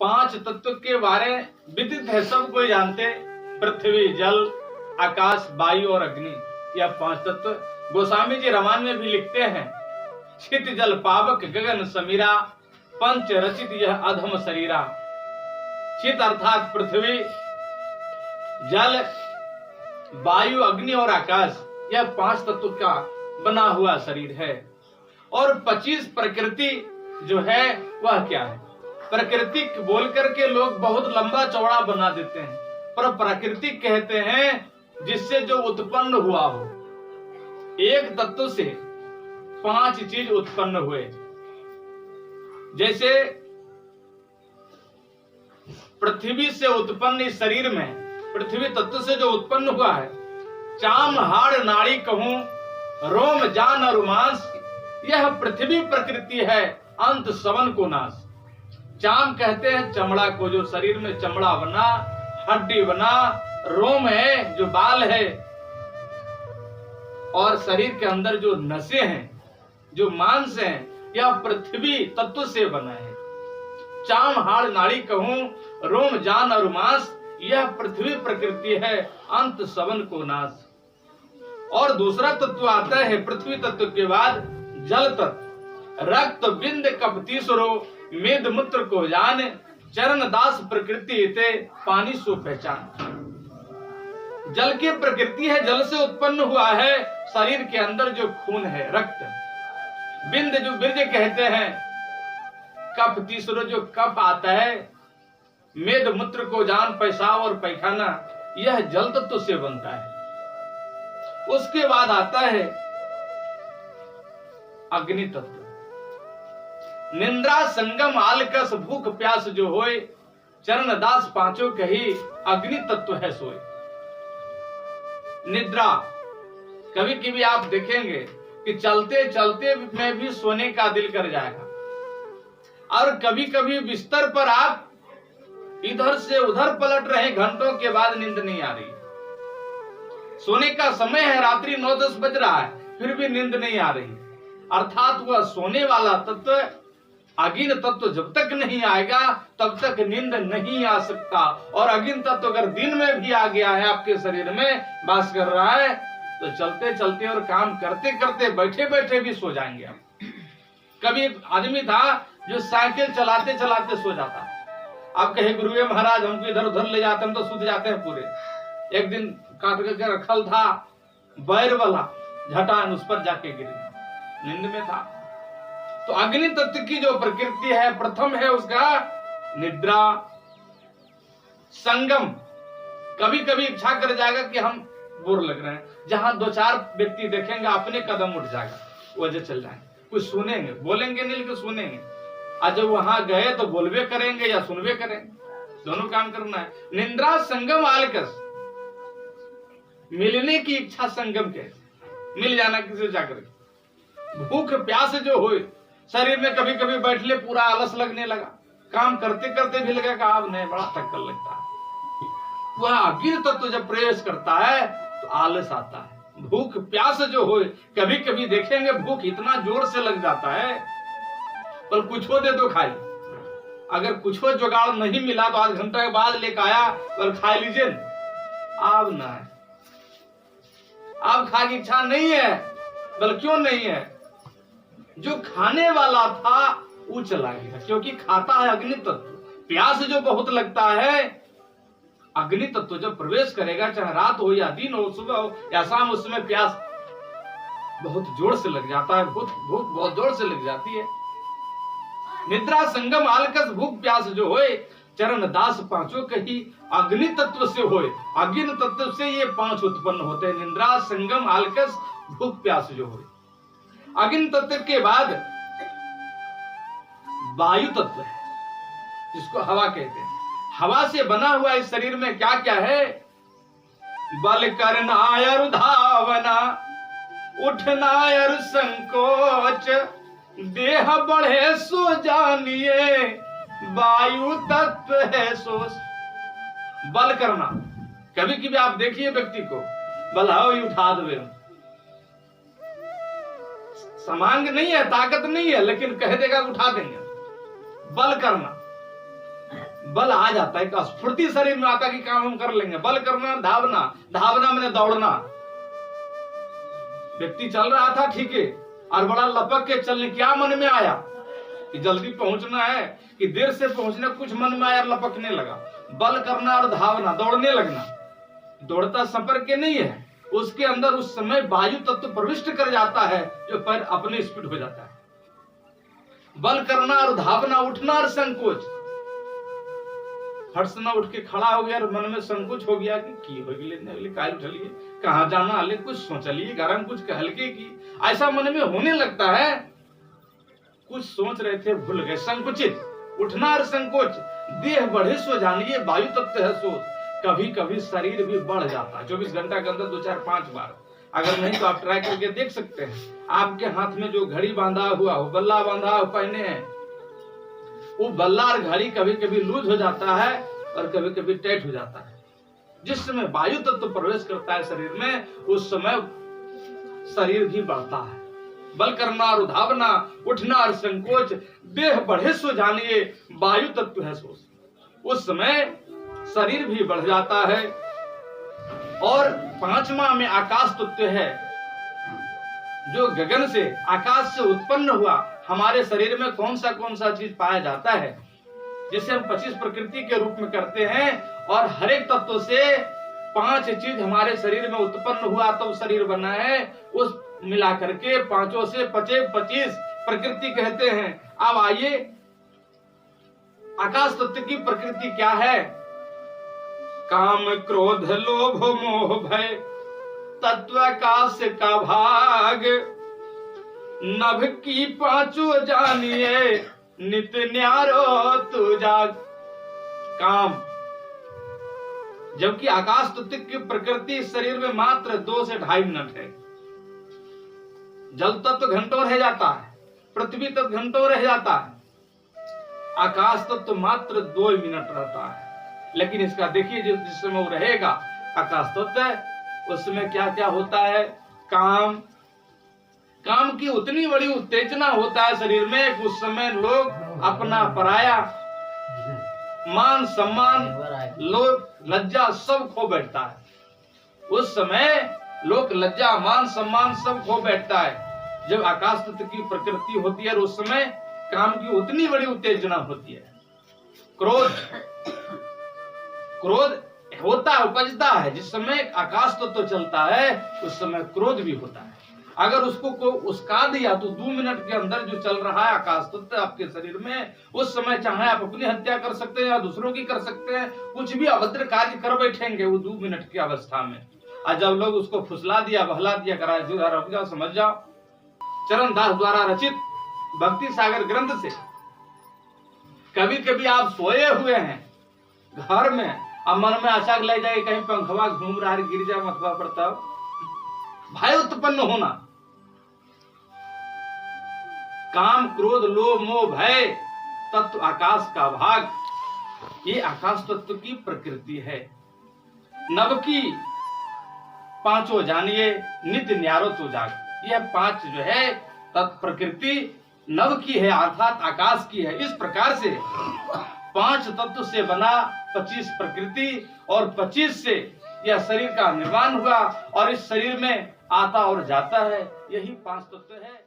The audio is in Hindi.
पांच तत्व के बारे विदित है, सब कोई जानते। पृथ्वी, जल, आकाश, वायु और अग्नि, यह पांच तत्व। गोस्वामी जी रामायण में भी लिखते हैं, छित जल पावक गगन समीरा, पंच रचित यह अधम शरीरा। छित अर्थात पृथ्वी, जल, वायु, अग्नि और आकाश, यह पांच तत्व का बना हुआ शरीर है। और 25 प्रकृति जो है वह क्या है? प्राकृतिक बोल करके लोग बहुत लंबा चौड़ा बना देते हैं, पर प्राकृतिक कहते हैं जिससे जो उत्पन्न हुआ हो। एक तत्व से 5 चीज उत्पन्न हुए। जैसे पृथ्वी से उत्पन्न इस शरीर में, पृथ्वी तत्व से जो उत्पन्न हुआ है, चाम हाड़ नाड़ी कहूं, रोम जान और मांस, यह पृथ्वी प्रकृति है, अंत सवन को नाश। चाम कहते हैं चमड़ा को, जो शरीर में चमड़ा बना, हड्डी बना, रोम है जो बाल है, और शरीर के अंदर जो नसें हैं, जो मांस हैं, यह पृथ्वी तत्व से बना है। चाम हाड़ नाड़ी कहूं, रोम जान और मांस, यह पृथ्वी प्रकृति है, अंत सवन को नाश। और दूसरा तत्व आता है पृथ्वी तत्व के बाद जल तत्व। रक्त बिंद कपति सुरो, मेद मूत्र को जान, चरण दास प्रकृति ते, पानी सो पहचान। जल की प्रकृति है, जल से उत्पन्न हुआ है शरीर के अंदर जो खून है, रक्त। बिंद जो बीर्ज कहते हैं, कप तीसरो जो कप आता है, मेद मूत्र को जान, पेशाब और पैखाना, यह जल तत्व से बनता है। उसके बाद आता है अग्नि तत्व। निंद्रा संगम आलकस भूख प्यास जो होए, चरण दास पांचों कही, अग्नि तत्व है सोए। निद्रा, कभी कभी आप देखेंगे कि चलते चलते में भी सोने का दिल कर जाएगा, और कभी कभी बिस्तर पर आप इधर से उधर पलट रहे, घंटों के बाद नींद नहीं आ रही। सोने का समय है, रात्रि 9-10 बज रहा है, फिर भी नींद नहीं आ रही। अर्थात वह सोने वाला तत्व, अग्नि तत्व जब तक नहीं आएगा तब तक नींद नहीं आ सकता। और अग्नि तत्व अगर दिन में भी आ गया है, आपके शरीर में वास कर रहा है, तो चलते चलते और काम करते करते, बैठे बैठे भी सो जाएंगे आप। कभी एक आदमी था जो साइकिल चलाते चलाते सो जाता। आप कहे गुरुए महाराज हमको इधर उधर ले जाते, हम तो सूत जाते हैं पूरे। एक दिन काट करके रखल था बैर वाला झटान, उस पर जाके गिर गया, नींद में था। तो अग्नि तत्व की जो प्रकृति है, प्रथम है उसका निद्रा। संगम, कभी कभी इच्छा कर जाएगा कि हम बोर लग रहे हैं, जहां 2-4 व्यक्ति देखेंगे अपने कदम उठ जाएगा, वजह चल जाएंगे, कुछ सुनेंगे, बोलेंगे नहीं लेकिन सुनेंगे। आज जब वहां गए तो बोलवे करेंगे या सुनवे करेंगे, दोनों काम करना है। निंद्रा संगम आलकस, मिलने की इच्छा संगम के, मिल जाना किसी जाकर। भूख प्यास जो हो, शरीर में कभी कभी बैठले पूरा आलस लगने लगा, काम करते करते भी लगेगा अब नहीं, बड़ा थक्कर लगता है। वह अग्नि तत्व जब प्रवेश करता है तो आलस आता है। भूख प्यास जो हो, कभी कभी देखेंगे भूख इतना जोर से लग जाता है, पर कुछ हो दे दो खाई। अगर कुछ हो जुगाड़ नहीं मिला तो आध घंटा के बाद लेकर आया, पर खा लीजिए, अब ना है, अब खा की इच्छा नहीं है। बल क्यों नहीं है? जो खाने वाला था वो चला गया, क्योंकि खाता है अग्नि तत्व। प्यास जो बहुत लगता है, अग्नि तत्व जब प्रवेश करेगा, चाहे रात हो या दिन हो, सुबह हो या शाम, उसमें प्यास बहुत जोर से लग जाता है, भूख बहुत जोर से लग जाती है। निद्रा संगम आलकस भूख प्यास जो होए, चरण दास पांचों कही, अग्नि तत्व से होए। अग्नि तत्व से ये 5 उत्पन्न होते हैं, निद्रा संगम आलकस भूख प्यास जो होए। अग्नि तत्व के बाद वायु तत्व है, जिसको हवा कहते हैं। हवा से बना हुआ इस शरीर में क्या क्या है? बल करना और धावना, उठना और संकोच, देह बढ़े सो जानिए, वायु तत्व है सोच। बल करना, कभी कभी आप देखिए व्यक्ति को बलाओ ही उठा दे, समांग नहीं है, ताकत नहीं है, लेकिन कह देगा उठा देंगे। बल करना, बल आ जाता है, का स्फूर्ति शरीर में आता है कि काम हम कर लेंगे। बल करना, धावना, धावना मैंने दौड़ना। व्यक्ति चल रहा था ठीक है, और बड़ा लपक के चलने, क्या मन में आया कि जल्दी पहुंचना है कि देर से पहुंचना, कुछ मन में आया, लपकने लगा। बल करना और धावना, दौड़ने लगना। दौड़ता संपर्क के नहीं है, उसके अंदर उस समय वायु तत्व प्रविष्ट कर जाता है, जो पैर अपने स्पीड हो जाता है। बल करना और धावना, उठना और संकोच, फट से ना उठ के खड़ा हो गया और मन में संकोच हो गया कि की हो गई, काल उठलिए, कहाँ जाना हाले, कुछ सोचलिए, घर में कुछ कहलके की, ऐसा मन में होने लगता है। कुछ सोच रहे थे भूल गए, संकुचित, उठना और संकोच। देह बढ़े सो जानिए, वायु तत्व है सोच। कभी कभी शरीर भी बढ़ जाता है 24 घंटा के अंदर 2, 4, 5 बार। अगर नहीं तो आप ट्राई करके देख सकते हैं। आपके हाथ में जो घड़ी बांधा हुआ हो, बल्ला बांधा हो पहने हैं, वो बल्ला और घड़ी कभी कभी लूज हो जाता है और कभी कभी टाइट हो जाता है। जिस समय वायु तत्व प्रवेश करता है शरीर में, उस समय शरीर भी बढ़ता है। बल करना और धावना, उठना और संकोच, देह बढ़े सो जानिए, वायु तत्व है सोच। उस समय शरीर भी बढ़ जाता है। और 5वां में आकाश तत्व है, जो गगन से, आकाश से उत्पन्न हुआ। हमारे शरीर में कौन सा चीज पाया जाता है, जिसे हम 25 प्रकृति के रूप में करते हैं, और हर एक तत्व से 5 चीज हमारे शरीर में उत्पन्न हुआ तब शरीर बना है। उस मिला करके 5 से 25 प्रकृति कहते हैं। अब आइए, आकाश तत्व की प्रकृति क्या है? काम, क्रोध, लोभ, मोह, भय, तत्व आकाश का भाग। नभ की 5 जानिए, नित न्यारो तू जाग। काम, जबकि आकाश तत्व की प्रकृति शरीर में मात्र 2 से 2.5 मिनट है। जल तत्व घंटों रह जाता है, पृथ्वी तत्व घंटों रह जाता है, आकाश तत्व मात्र 2 मिनट रहता है। लेकिन इसका देखिए, जिस समय वो रहेगा आकाश तत्व, उस समय क्या क्या होता है? काम, काम की उतनी बड़ी उत्तेजना होता है शरीर में कि उस समय लोग अपना पराया, मान सम्मान, लोग लज्जा सब खो बैठता है। उस समय लोग लज्जा, मान सम्मान सब खो बैठता है जब आकाश तत्व की प्रकृति होती है। उस समय काम की उतनी बड़ी उत्तेजना होती है। क्रोध, क्रोध होता है, उपजता है। जिस समय आकाश तत्व चलता है उस समय क्रोध भी होता है। अगर उसको उसका दिया तो 2 मिनट के अंदर जो चल रहा है आकाश तत्व आपके शरीर में, उस समय चाहे आप अपनी हत्या कर सकते हैं या दूसरों की कर सकते हैं, कुछ भी अभद्र कार्य कर बैठेंगे वो 2 मिनट की अवस्था में। और जब लोग उसको फुसला दिया, बहला दिया, करा, समझ जाओ। चरण दास द्वारा रचित भक्ति सागर ग्रंथ से, कभी कभी आप सोए हुए हैं घर में, अब मन में आशा ले जाए कहीं पंखवा घूम रहा है, गिर जाए मथवा पड़ता, भय उत्पन्न होना। काम, क्रोध, लोभ, मोह, भय, तत्व आकाश का भाग, ये आकाश तत्व की प्रकृति है। नभ की 5 जानिए, नित्य न्यारो तो जाग। यह 5 जो है तत्व प्रकृति नभ की है, अर्थात आकाश की है। इस प्रकार से 5 तत्व से बना 25 प्रकृति, और 25 से यह शरीर का निर्माण हुआ, और इस शरीर में आता और जाता है। यही 5 तत्व है।